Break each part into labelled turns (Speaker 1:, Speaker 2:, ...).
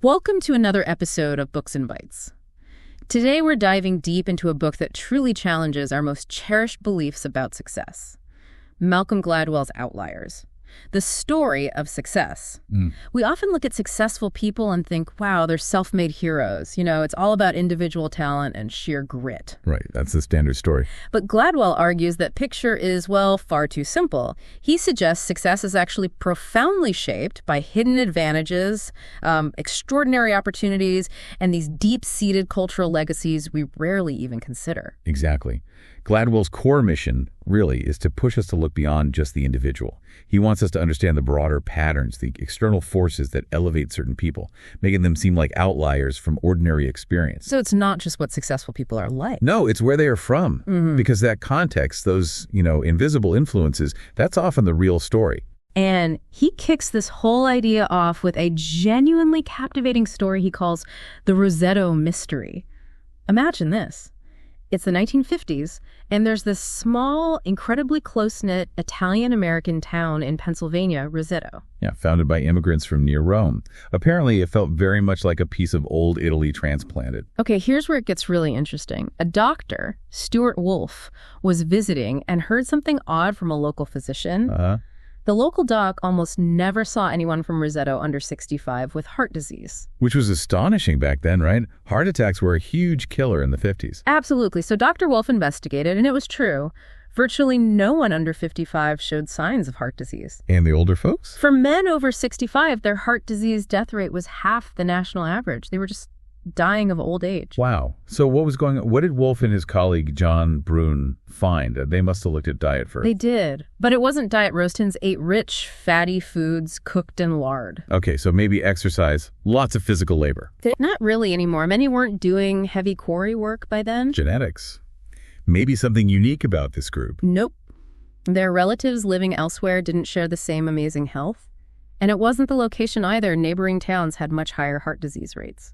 Speaker 1: Welcome to another episode of Books and Bytes. Today we're diving deep into a book that truly challenges our most cherished beliefs about success. Malcolm Gladwell's Outliers, the story of success. We often look at successful people and think, wow, they're self-made heroes. You know, it's all about individual talent and sheer grit.
Speaker 2: Right, that's the standard story.
Speaker 1: But Gladwell argues that picture is, well, far too simple. He suggests success is actually profoundly shaped by hidden advantages, extraordinary opportunities, and these deep-seated cultural legacies we rarely even consider.
Speaker 2: Exactly. Gladwell's core mission, really, is to push us to look beyond just the individual. He wants us to understand the broader patterns, the external forces that elevate certain people, making them seem like outliers from ordinary experience.
Speaker 1: So it's not just what successful people are like.
Speaker 2: No, it's where they are from. Because that context, those, invisible influences, that's often the real story.
Speaker 1: And he kicks this whole idea off with a genuinely captivating story he calls the Rosetto Mystery. Imagine this. It's the 1950s, and there's this small, incredibly close-knit Italian-American town in Pennsylvania, Rosetto.
Speaker 2: Yeah, founded by immigrants from near Rome. Apparently, it felt very much like a piece of old Italy transplanted.
Speaker 1: Okay, here's where it gets really interesting. A doctor, Stuart Wolfe, was visiting and heard something odd from a local physician. The local doc almost never saw anyone from Rosetto under 65 with heart disease.
Speaker 2: Which was astonishing back then, right? Heart attacks were a huge killer in the 50s.
Speaker 1: Absolutely. So Dr. Wolfe investigated, and it was true. Virtually no one under 55 showed signs of heart disease.
Speaker 2: And the older folks?
Speaker 1: For men over 65, their heart disease death rate was half the national average. They were just dying of old age.
Speaker 2: Wow. So what was going on? What did Wolfe and his colleague John Brune find? They must have looked at diet first.
Speaker 1: They did. But it wasn't diet. Rostons ate rich, fatty foods cooked in lard.
Speaker 2: Okay, so maybe exercise, lots of physical labor.
Speaker 1: Not really anymore. Many weren't doing heavy quarry work by then.
Speaker 2: Genetics. Maybe something unique about this group.
Speaker 1: Nope. Their relatives living elsewhere didn't share the same amazing health. And it wasn't the location either. Neighboring towns had much higher heart disease rates.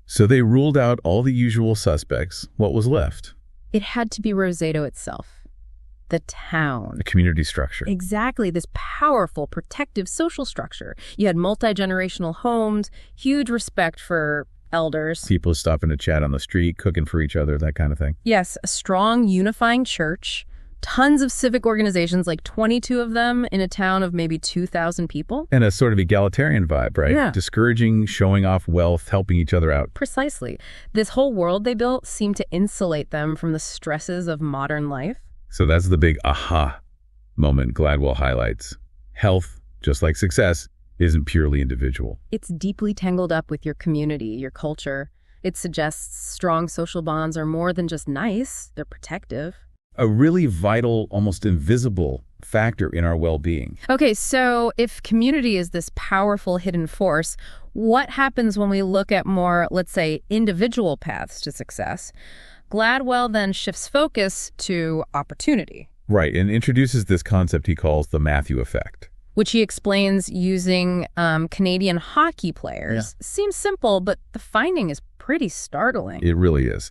Speaker 2: So they ruled out all the usual suspects. What was left?
Speaker 1: It had to be Rosetto itself. The town.
Speaker 2: A community structure.
Speaker 1: Exactly. This powerful, protective social structure. You had multi-generational homes, huge respect for elders.
Speaker 2: People stopping to chat on the street, cooking for each other, that kind of thing.
Speaker 1: Yes, a strong, unifying church. Tons of civic organizations, like 22 of them in a town of maybe 2,000 people.
Speaker 2: And a sort of egalitarian vibe, right?
Speaker 1: Yeah.
Speaker 2: Discouraging, showing off wealth, helping each other out.
Speaker 1: Precisely. This whole world they built seemed to insulate them from the stresses of modern life.
Speaker 2: So that's the big aha moment Gladwell highlights. Health, just like success, isn't purely individual.
Speaker 1: It's deeply tangled up with your community, your culture. It suggests strong social bonds are more than just nice, they're protective.
Speaker 2: A really vital, almost invisible factor in our well-being.
Speaker 1: Okay, so if community is this powerful hidden force, what happens when we look at more, let's say, individual paths to success? Gladwell then shifts focus to opportunity.
Speaker 2: Right, and introduces this concept he calls the Matthew effect.
Speaker 1: Which he explains using Canadian hockey players.
Speaker 2: Yeah.
Speaker 1: Seems simple, but the finding is pretty startling.
Speaker 2: It really is.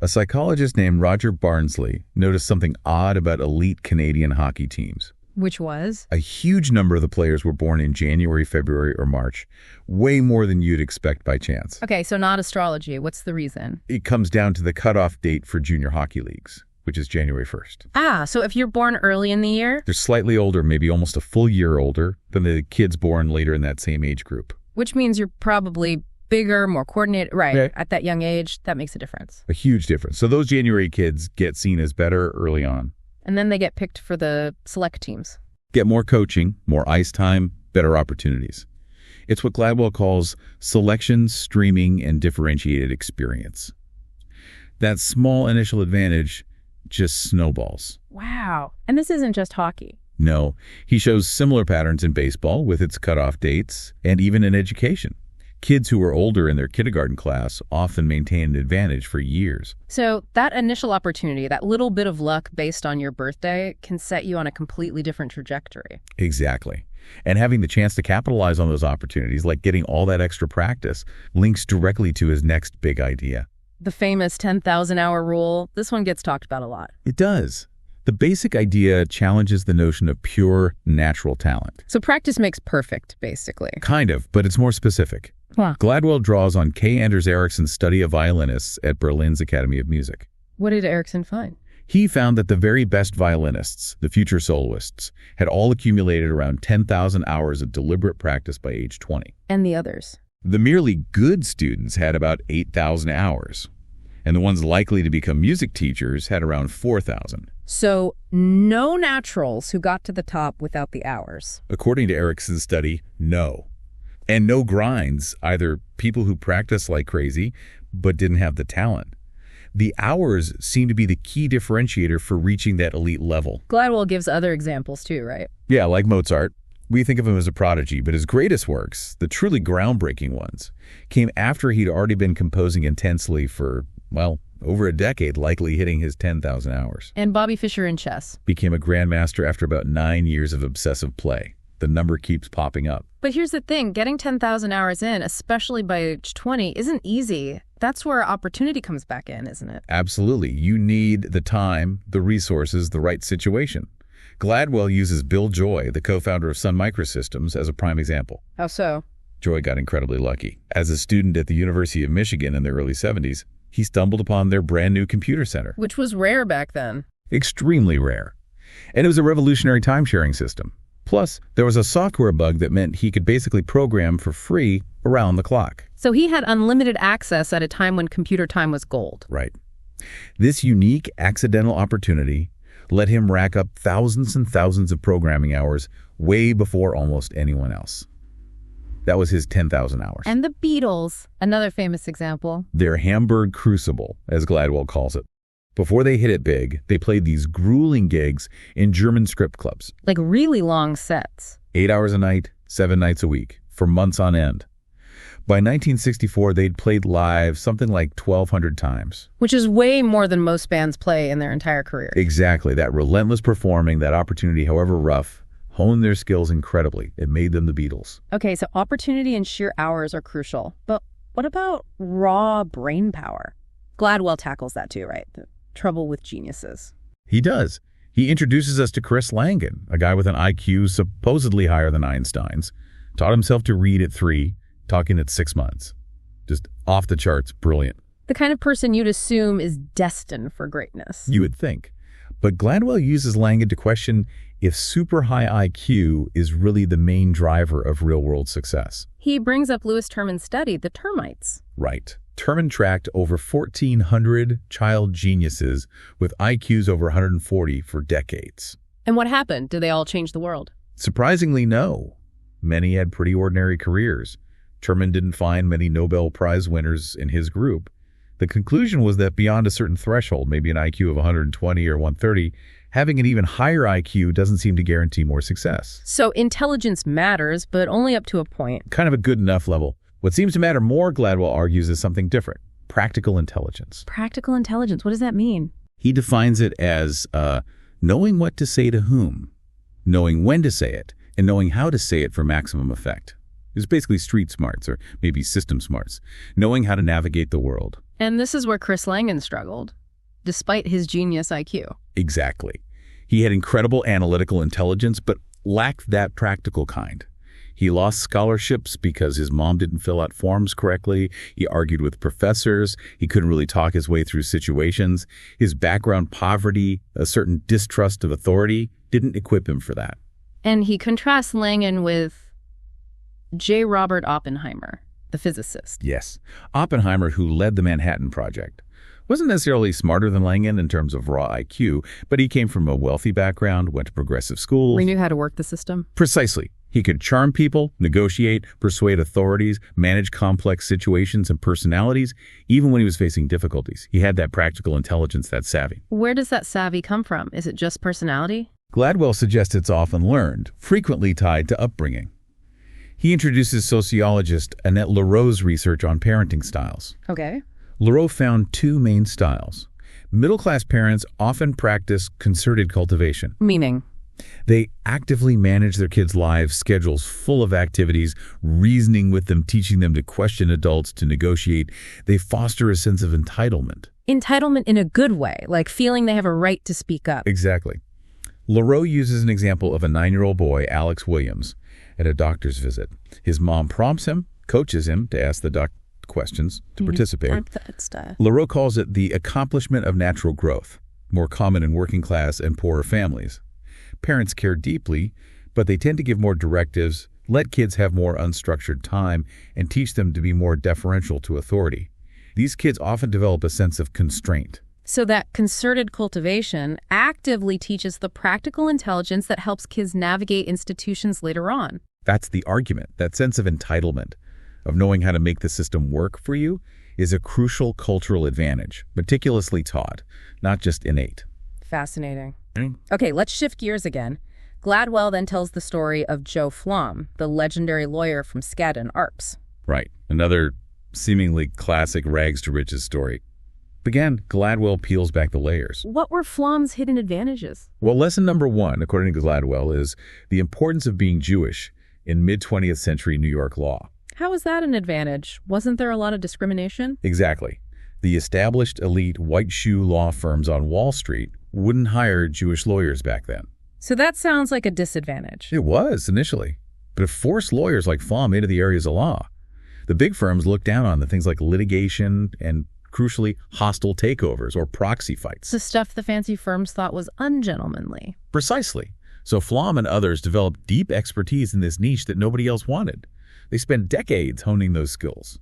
Speaker 2: A psychologist named Roger Barnsley noticed something odd about elite Canadian hockey teams.
Speaker 1: Which was?
Speaker 2: A huge number of the players were born in January, February, or March. Way more than you'd expect by chance.
Speaker 1: Okay, so not astrology. What's the reason?
Speaker 2: It comes down to the cutoff date for junior hockey leagues, which is January 1st.
Speaker 1: So if you're born early in the year?
Speaker 2: They're slightly older, maybe almost a full year older than the kids born later in that same age group.
Speaker 1: Which means you're probably bigger, more coordinated. Right.
Speaker 2: Yeah.
Speaker 1: At that young age, that makes a difference.
Speaker 2: A huge difference. So those January kids get seen as better early on.
Speaker 1: And then they get picked for the select teams.
Speaker 2: Get more coaching, more ice time, better opportunities. It's what Gladwell calls selection, streaming, and differentiated experience. That small initial advantage just snowballs.
Speaker 1: Wow. And this isn't just hockey.
Speaker 2: No, he shows similar patterns in baseball with its cutoff dates, and even in education. Kids who are older in their kindergarten class often maintain an advantage for years.
Speaker 1: So that initial opportunity, that little bit of luck based on your birthday, can set you on a completely different trajectory.
Speaker 2: Exactly. And having the chance to capitalize on those opportunities, like getting all that extra practice, links directly to his next big idea.
Speaker 1: The famous 10,000-hour rule. This one gets talked about a lot.
Speaker 2: It does. The basic idea challenges the notion of pure natural talent.
Speaker 1: So practice makes perfect, basically.
Speaker 2: Kind of, but it's more specific.
Speaker 1: Huh.
Speaker 2: Gladwell draws on K. Anders Ericsson's study of violinists at Berlin's Academy of Music.
Speaker 1: What did Ericsson find?
Speaker 2: He found that the very best violinists, the future soloists, had all accumulated around 10,000 hours of deliberate practice by age 20.
Speaker 1: And the others?
Speaker 2: The merely good students had about 8,000 hours, and the ones likely to become music teachers had around 4,000.
Speaker 1: So no naturals who got to the top without the hours.
Speaker 2: According to Ericsson's study, no. And no grinds, either people who practice like crazy but didn't have the talent. The hours seem to be the key differentiator for reaching that elite level.
Speaker 1: Gladwell gives other examples too, right?
Speaker 2: Yeah, like Mozart. We think of him as a prodigy, but his greatest works, the truly groundbreaking ones, came after he'd already been composing intensely for, well, over a decade, likely hitting his 10,000 hours.
Speaker 1: And Bobby Fischer in chess.
Speaker 2: Became a grandmaster after about 9 years of obsessive play. The number keeps popping up.
Speaker 1: But here's the thing, getting 10,000 hours in, especially by age 20, isn't easy. That's where opportunity comes back in, isn't it?
Speaker 2: Absolutely. You need the time, the resources, the right situation. Gladwell uses Bill Joy, the co-founder of Sun Microsystems, as a prime example.
Speaker 1: How so?
Speaker 2: Joy got incredibly lucky. As a student at the University of Michigan in the early 70s, he stumbled upon their brand new computer center.
Speaker 1: Which was rare back then.
Speaker 2: Extremely rare. And it was a revolutionary time-sharing system. Plus, there was a software bug that meant he could basically program for free around the clock.
Speaker 1: So he had unlimited access at a time when computer time was gold.
Speaker 2: Right. This unique accidental opportunity let him rack up thousands and thousands of programming hours way before almost anyone else. That was his 10,000 hours.
Speaker 1: And the Beatles, another famous example.
Speaker 2: Their Hamburg Crucible, as Gladwell calls it. Before they hit it big, they played these grueling gigs in German script clubs.
Speaker 1: Like really long sets.
Speaker 2: 8 hours a night, 7 nights a week, for months on end. By 1964, they'd played live something like 1,200 times.
Speaker 1: Which is way more than most bands play in their entire career.
Speaker 2: Exactly. That relentless performing, that opportunity, however rough, honed their skills incredibly. It made them the Beatles.
Speaker 1: Okay, so opportunity and sheer hours are crucial. But what about raw brain power? Gladwell tackles that too, right? The trouble with geniuses.
Speaker 2: He does. He introduces us to Chris Langan, a guy with an IQ supposedly higher than Einstein's, taught himself to read at 3, talking at 6 months. Just off the charts, brilliant.
Speaker 1: The kind of person you'd assume is destined for greatness.
Speaker 2: You would think. But Gladwell uses Langan to question if super high IQ is really the main driver of real-world success.
Speaker 1: He brings up Lewis Terman's study, the termites.
Speaker 2: Right. Terman tracked over 1,400 child geniuses with IQs over 140 for decades.
Speaker 1: And what happened? Did they all change the world?
Speaker 2: Surprisingly, no. Many had pretty ordinary careers. Terman didn't find many Nobel Prize winners in his group. The conclusion was that beyond a certain threshold, maybe an IQ of 120 or 130, having an even higher IQ doesn't seem to guarantee more success.
Speaker 1: So intelligence matters, but only up to a point.
Speaker 2: Kind of a good enough level. What seems to matter more, Gladwell argues, is something different. Practical intelligence.
Speaker 1: Practical intelligence, what does that mean?
Speaker 2: He defines it as knowing what to say to whom, knowing when to say it, and knowing how to say it for maximum effect. It's basically street smarts, or maybe system smarts, knowing how to navigate the world.
Speaker 1: And this is where Chris Langan struggled, despite his genius IQ.
Speaker 2: Exactly. He had incredible analytical intelligence, but lacked that practical kind. He lost scholarships because his mom didn't fill out forms correctly. He argued with professors. He couldn't really talk his way through situations. His background, poverty, a certain distrust of authority, didn't equip him for that.
Speaker 1: And he contrasts Langan with J. Robert Oppenheimer, the physicist.
Speaker 2: Yes. Oppenheimer, who led the Manhattan Project, wasn't necessarily smarter than Langan in terms of raw IQ, but he came from a wealthy background, went to progressive schools.
Speaker 1: We knew how to work the system.
Speaker 2: Precisely. He could charm people, negotiate, persuade authorities, manage complex situations and personalities, even when he was facing difficulties. He had that practical intelligence, that savvy.
Speaker 1: Where does that savvy come from? Is it just personality?
Speaker 2: Gladwell suggests it's often learned, frequently tied to upbringing. He introduces sociologist Annette Leroux's research on parenting styles.
Speaker 1: Okay.
Speaker 2: Leroux found 2 main styles. Middle-class parents often practice concerted cultivation.
Speaker 1: Meaning?
Speaker 2: They actively manage their kids' lives, schedules full of activities, reasoning with them, teaching them to question adults, to negotiate. They foster a sense of entitlement.
Speaker 1: Entitlement in a good way, like feeling they have a right to speak up.
Speaker 2: Exactly. Leroux uses an example of a 9-year-old boy, Alex Williams, at a doctor's visit. His mom prompts him, coaches him to ask the doc questions to participate.
Speaker 1: That style.
Speaker 2: Leroux calls it the accomplishment of natural growth, more common in working class and poorer families. Parents care deeply, but they tend to give more directives, let kids have more unstructured time, and teach them to be more deferential to authority. These kids often develop a sense of constraint.
Speaker 1: So that concerted cultivation actively teaches the practical intelligence that helps kids navigate institutions later on.
Speaker 2: That's the argument. That sense of entitlement, of knowing how to make the system work for you, is a crucial cultural advantage, meticulously taught, not just innate.
Speaker 1: Fascinating. Okay, let's shift gears again. Gladwell then tells the story of Joe Flom, the legendary lawyer from Skadden Arps.
Speaker 2: Right. Another seemingly classic rags to riches story. Again, Gladwell peels back the layers.
Speaker 1: What were Flom's hidden advantages?
Speaker 2: Well, lesson number one, according to Gladwell, is the importance of being Jewish in mid-20th century New York law.
Speaker 1: How is that an advantage? Wasn't there a lot of discrimination?
Speaker 2: Exactly. The established elite white shoe law firms on Wall Street wouldn't hire Jewish lawyers back then.
Speaker 1: So that sounds like a disadvantage.
Speaker 2: It was initially, but it forced lawyers like Flom into the areas of law. The big firms looked down on the things like litigation and, crucially, hostile takeovers or proxy fights.
Speaker 1: The stuff the fancy firms thought was ungentlemanly.
Speaker 2: Precisely. So Flom and others developed deep expertise in this niche that nobody else wanted. They spent decades honing those skills.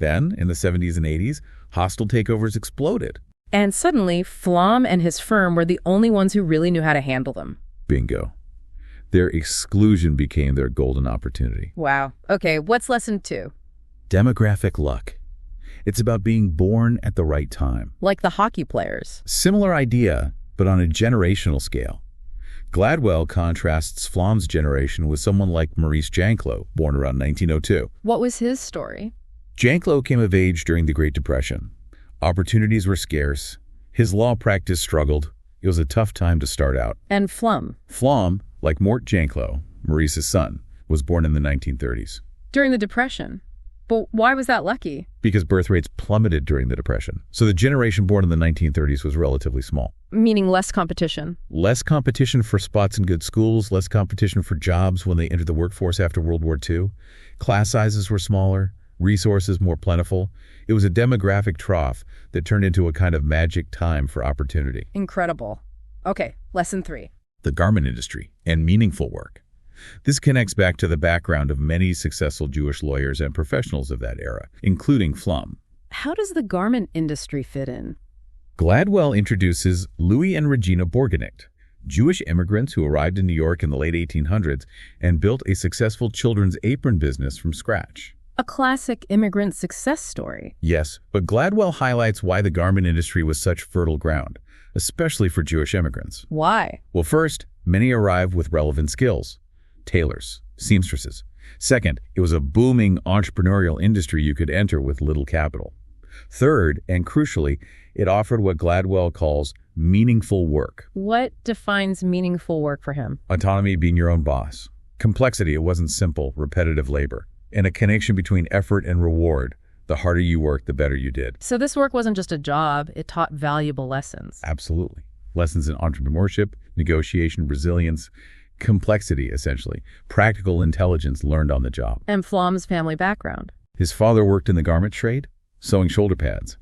Speaker 2: Then, in the 70s and 80s, hostile takeovers exploded.
Speaker 1: And suddenly, Flom and his firm were the only ones who really knew how to handle them.
Speaker 2: Bingo. Their exclusion became their golden opportunity.
Speaker 1: Wow. Okay, what's lesson 2?
Speaker 2: Demographic luck. It's about being born at the right time.
Speaker 1: Like the hockey players.
Speaker 2: Similar idea, but on a generational scale. Gladwell contrasts Flom's generation with someone like Maurice Janklow, born around 1902.
Speaker 1: What was his story?
Speaker 2: Janklow came of age during the Great Depression. Opportunities were scarce. His law practice struggled. It was a tough time to start out.
Speaker 1: And Flom?
Speaker 2: Flom, like Mort Janklow, Maurice's son, was born in the 1930s.
Speaker 1: During the Depression? But why was that lucky?
Speaker 2: Because birth rates plummeted during the Depression. So the generation born in the 1930s was relatively small.
Speaker 1: Meaning less competition?
Speaker 2: Less competition for spots in good schools, less competition for jobs when they entered the workforce after World War II. Class sizes were smaller, resources more plentiful. It was a demographic trough that turned into a kind of magic time for opportunity.
Speaker 1: Incredible. Okay, lesson 3.
Speaker 2: The garment industry and meaningful work. This connects back to the background of many successful Jewish lawyers and professionals of that era, including Flom.
Speaker 1: How does the garment industry fit in?
Speaker 2: Gladwell introduces Louis and Regina Borgenicht, Jewish immigrants who arrived in New York in the late 1800s and built a successful children's apron business from scratch.
Speaker 1: A classic immigrant success story.
Speaker 2: Yes, but Gladwell highlights why the garment industry was such fertile ground, especially for Jewish immigrants.
Speaker 1: Why?
Speaker 2: Well, first, many arrived with relevant skills. Tailors, seamstresses. Second, it was a booming entrepreneurial industry you could enter with little capital. Third, and crucially, it offered what Gladwell calls meaningful work.
Speaker 1: What defines meaningful work for him?
Speaker 2: Autonomy, being your own boss. Complexity, it wasn't simple, repetitive labor. And a connection between effort and reward. The harder you worked, the better you did.
Speaker 1: So this work wasn't just a job, it taught valuable lessons.
Speaker 2: Absolutely. Lessons in entrepreneurship, negotiation, resilience, complexity, essentially. Practical intelligence learned on the job.
Speaker 1: And Flom's family background.
Speaker 2: His father worked in the garment trade, sewing shoulder pads.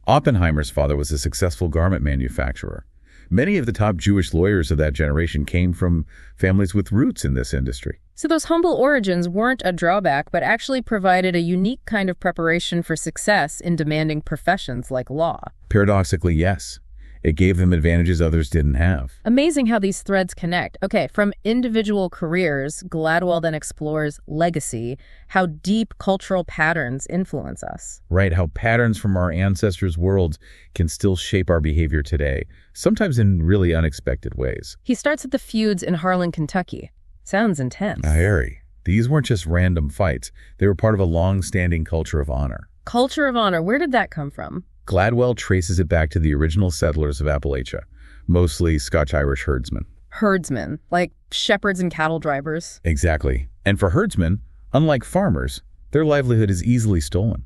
Speaker 2: Oppenheimer's father was a successful garment manufacturer. Many of the top Jewish lawyers of that generation came from families with roots in this industry.
Speaker 1: So those humble origins weren't a drawback, but actually provided a unique kind of preparation for success in demanding professions like law.
Speaker 2: Paradoxically, yes. It gave them advantages others didn't have.
Speaker 1: Amazing how these threads connect. Okay, from individual careers, Gladwell then explores legacy, how deep cultural patterns influence us.
Speaker 2: Right, how patterns from our ancestors' worlds can still shape our behavior today, sometimes in really unexpected ways.
Speaker 1: He starts at the feuds in Harlan, Kentucky. Sounds intense.
Speaker 2: Harry, these weren't just random fights. They were part of a long-standing culture of honor.
Speaker 1: Culture of honor, where did that come from?
Speaker 2: Gladwell traces it back to the original settlers of Appalachia, mostly Scotch-Irish herdsmen.
Speaker 1: Herdsmen, like shepherds and cattle drivers.
Speaker 2: Exactly. And for herdsmen, unlike farmers, their livelihood is easily stolen.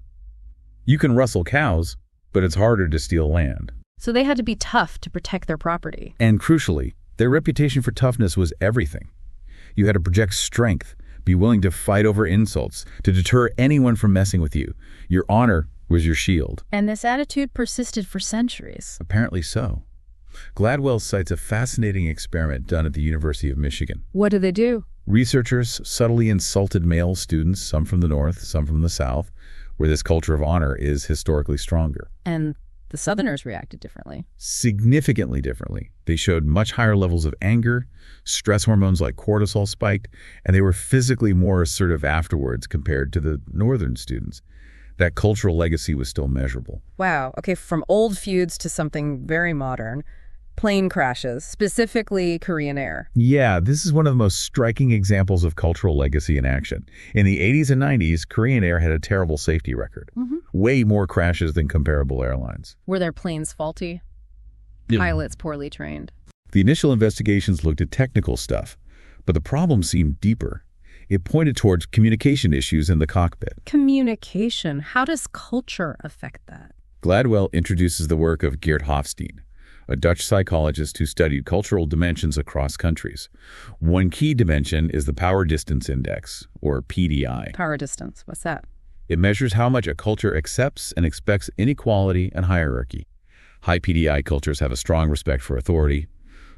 Speaker 2: You can rustle cows, but it's harder to steal land.
Speaker 1: So they had to be tough to protect their property.
Speaker 2: And crucially, their reputation for toughness was everything. You had to project strength, Be willing to fight over insults, to deter anyone from messing with you. Your honor was your shield.
Speaker 1: And this attitude persisted for centuries.
Speaker 2: Apparently so. Gladwell cites a fascinating experiment done at the University of Michigan.
Speaker 1: What do they do?
Speaker 2: Researchers subtly insulted male students, some from the North, some from the South, where this culture of honor is historically stronger.
Speaker 1: And the Southerners reacted differently.
Speaker 2: Significantly differently. They showed much higher levels of anger, stress hormones like cortisol spiked, and they were physically more assertive afterwards compared to the Northern students. That cultural legacy was still measurable.
Speaker 1: Wow. Okay, from old feuds to something very modern. Plane crashes, specifically Korean Air.
Speaker 2: Yeah, this is one of the most striking examples of cultural legacy in action. In the 80s and 90s, Korean Air had a terrible safety record. Way more crashes than comparable airlines.
Speaker 1: Were their planes faulty? Pilots poorly trained?
Speaker 2: The initial investigations looked at technical stuff, but the problem seemed deeper. It pointed towards communication issues in the cockpit.
Speaker 1: Communication. How does culture affect that?
Speaker 2: Gladwell introduces the work of Geert Hofstein, a Dutch psychologist who studied cultural dimensions across countries. One key dimension is the Power Distance Index, or PDI.
Speaker 1: Power distance. What's that?
Speaker 2: It measures how much a culture accepts and expects inequality and hierarchy. High PDI cultures have a strong respect for authority.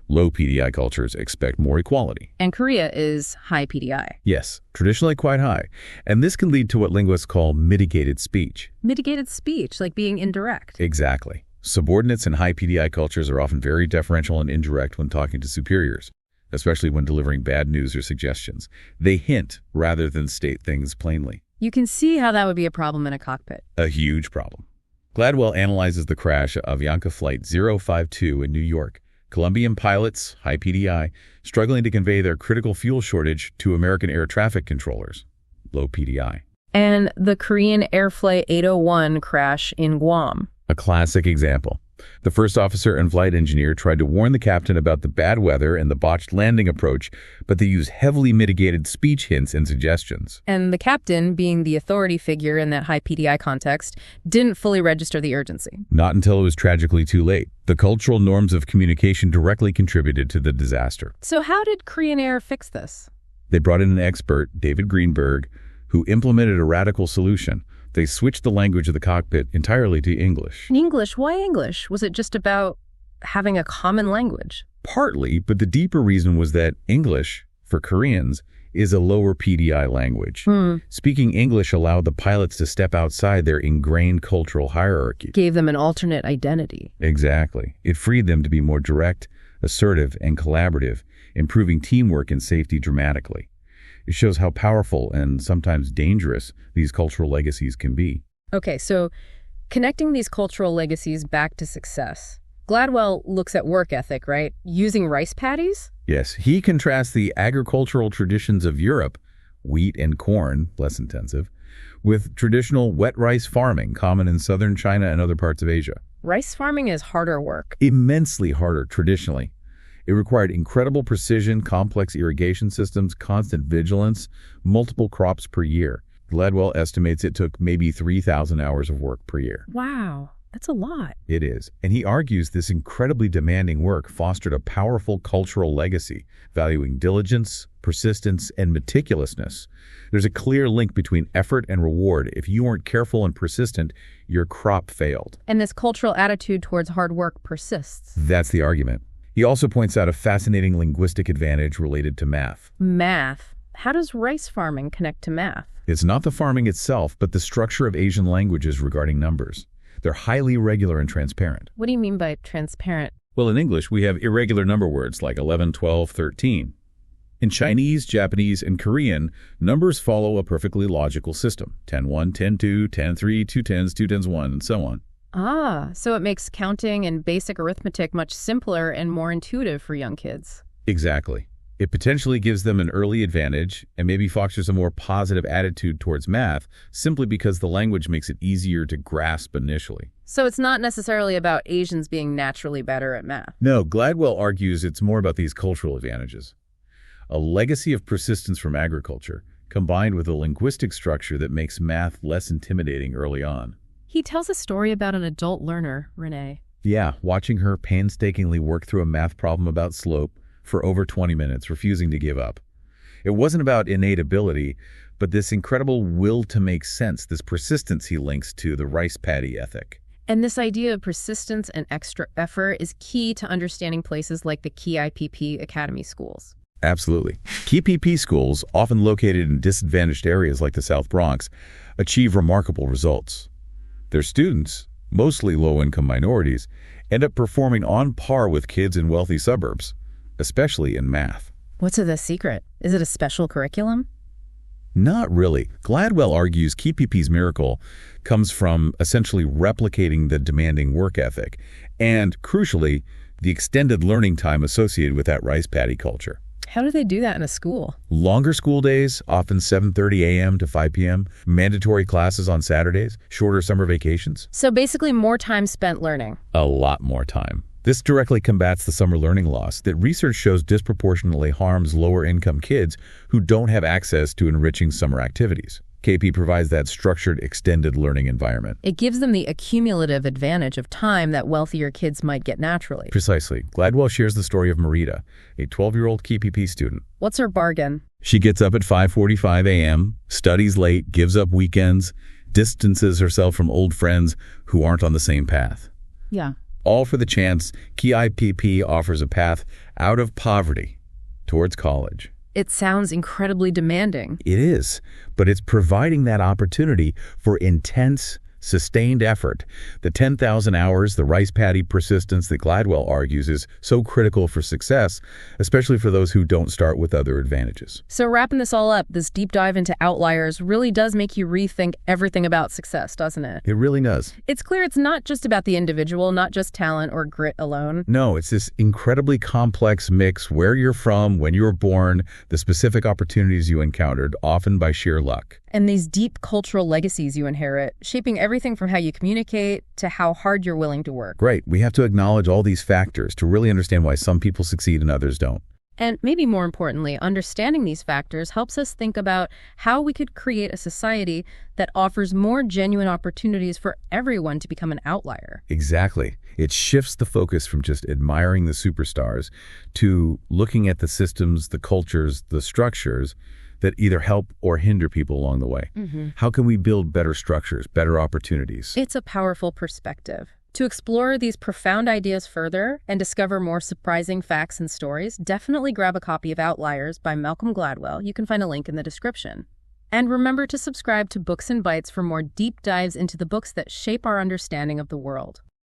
Speaker 2: Low PDI cultures expect more equality.
Speaker 1: And Korea is high PDI.
Speaker 2: Yes, traditionally quite high. And this can lead to what linguists call mitigated speech.
Speaker 1: Mitigated speech, like being indirect.
Speaker 2: Exactly. Subordinates in high PDI cultures are often very deferential and indirect when talking to superiors, especially when delivering bad news or suggestions. They hint rather than state things plainly.
Speaker 1: You can see how that would be a problem in a cockpit.
Speaker 2: A huge problem. Gladwell analyzes the crash of Avianca Flight 052 in New York. Colombian pilots, high PDI, struggling to convey their critical fuel shortage to American air traffic controllers, low PDI.
Speaker 1: And the Korean Air Flight 801 crash in Guam.
Speaker 2: A classic example. The first officer and flight engineer tried to warn the captain about the bad weather and the botched landing approach, but they used heavily mitigated speech hints and suggestions.
Speaker 1: And the captain, being the authority figure in that high PDI context, didn't fully register the urgency.
Speaker 2: Not until it was tragically too late. The cultural norms of communication directly contributed to the disaster.
Speaker 1: So how did Korean Air fix this?
Speaker 2: They brought in an expert, David Greenberg, who implemented a radical solution. They switched the language of the cockpit entirely to English.
Speaker 1: English? Why English? Was it just about having a common language?
Speaker 2: Partly, but the deeper reason was that English, for Koreans, is a lower PDI language. Speaking English allowed the pilots to step outside their ingrained cultural hierarchy.
Speaker 1: Gave them an alternate identity.
Speaker 2: Exactly. It freed them to be more direct, assertive, and collaborative, improving teamwork and safety dramatically. It shows how powerful and sometimes dangerous these cultural legacies can be.
Speaker 1: Okay, so connecting these cultural legacies back to success. Gladwell looks at work ethic, right? Using rice paddies?
Speaker 2: Yes, he contrasts the agricultural traditions of Europe, wheat and corn, less intensive, with traditional wet rice farming, common in southern China and other parts of Asia.
Speaker 1: Rice farming is harder work.
Speaker 2: Immensely harder traditionally. It required incredible precision, complex irrigation systems, constant vigilance, multiple crops per year. Gladwell estimates it took maybe 3,000 hours of work per year.
Speaker 1: Wow, that's a lot.
Speaker 2: It is. And he argues this incredibly demanding work fostered a powerful cultural legacy, valuing diligence, persistence, and meticulousness. There's a clear link between effort and reward. If you weren't careful and persistent, your crop failed.
Speaker 1: And this cultural attitude towards hard work persists.
Speaker 2: That's the argument. He also points out a fascinating linguistic advantage related to math.
Speaker 1: Math. How does rice farming connect to math?
Speaker 2: It's not the farming itself, but the structure of Asian languages regarding numbers. They're highly regular and transparent.
Speaker 1: What do you mean by transparent?
Speaker 2: Well, in English, we have irregular number words like 11, 12, 13. In Chinese, Japanese, and Korean, numbers follow a perfectly logical system. 10-1, 10-2, 10-3, 2 tens, 2 tens, 1, and so on.
Speaker 1: Ah, so it makes counting and basic arithmetic much simpler and more intuitive for young kids.
Speaker 2: Exactly. It potentially gives them an early advantage and maybe fosters a more positive attitude towards math simply because the language makes it easier to grasp initially.
Speaker 1: So it's not necessarily about Asians being naturally better at math.
Speaker 2: No, Gladwell argues it's more about these cultural advantages. A legacy of persistence from agriculture, combined with a linguistic structure that makes math less intimidating early on.
Speaker 1: He tells a story about an adult learner, Renee.
Speaker 2: Yeah, watching her painstakingly work through a math problem about slope for over 20 minutes, refusing to give up. It wasn't about innate ability, but this incredible will to make sense, this persistence he links to the rice paddy ethic.
Speaker 1: And this idea of persistence and extra effort is key to understanding places like the key IPP Academy schools.
Speaker 2: Absolutely. Key PP schools, often located in disadvantaged areas like the South Bronx, achieve remarkable results. Their students, mostly low-income minorities, end up performing on par with kids in wealthy suburbs, especially in math.
Speaker 1: What's the secret? Is it a special curriculum?
Speaker 2: Not really. Gladwell argues Key PP's miracle comes from essentially replicating the demanding work ethic and, crucially, the extended learning time associated with that rice paddy culture.
Speaker 1: How do they do that in a school?
Speaker 2: Longer school days, often 7:30 a.m. to 5 p.m., mandatory classes on Saturdays, shorter summer vacations.
Speaker 1: So basically more time spent learning.
Speaker 2: A lot more time. This directly combats the summer learning loss that research shows disproportionately harms lower-income kids who don't have access to enriching summer activities. KP provides that structured, extended learning environment.
Speaker 1: It gives them the accumulative advantage of time that wealthier kids might get naturally.
Speaker 2: Precisely. Gladwell shares the story of Marita, a 12-year-old KPP student.
Speaker 1: What's her bargain?
Speaker 2: She gets up at 5:45 a.m., studies late, gives up weekends, distances herself from old friends who aren't on the same path.
Speaker 1: Yeah.
Speaker 2: All for the chance Key IPP offers a path out of poverty towards college.
Speaker 1: It sounds incredibly demanding.
Speaker 2: It is, but it's providing that opportunity for intense, sustained effort. The 10,000 hours, the rice paddy persistence that Gladwell argues is so critical for success, especially for those who don't start with other advantages.
Speaker 1: So wrapping this all up, this deep dive into Outliers really does make you rethink everything about success, doesn't it?
Speaker 2: It really does.
Speaker 1: It's clear it's not just about the individual, not just talent or grit alone.
Speaker 2: No, it's this incredibly complex mix: where you're from, when you were born, the specific opportunities you encountered, often by sheer luck.
Speaker 1: And these deep cultural legacies you inherit, shaping everything from how you communicate to how hard you're willing to work.
Speaker 2: Right. We have to acknowledge all these factors to really understand why some people succeed and others don't.
Speaker 1: And maybe more importantly, understanding these factors helps us think about how we could create a society that offers more genuine opportunities for everyone to become an outlier.
Speaker 2: Exactly. It shifts the focus from just admiring the superstars to looking at the systems, the cultures, the structures that either help or hinder people along the way. How can we build better structures, better opportunities?
Speaker 1: It's a powerful perspective. To explore these profound ideas further and discover more surprising facts and stories, definitely grab a copy of Outliers by Malcolm Gladwell. You can find a link in the description. And remember to subscribe to Books and Bytes for more deep dives into the books that shape our understanding of the world.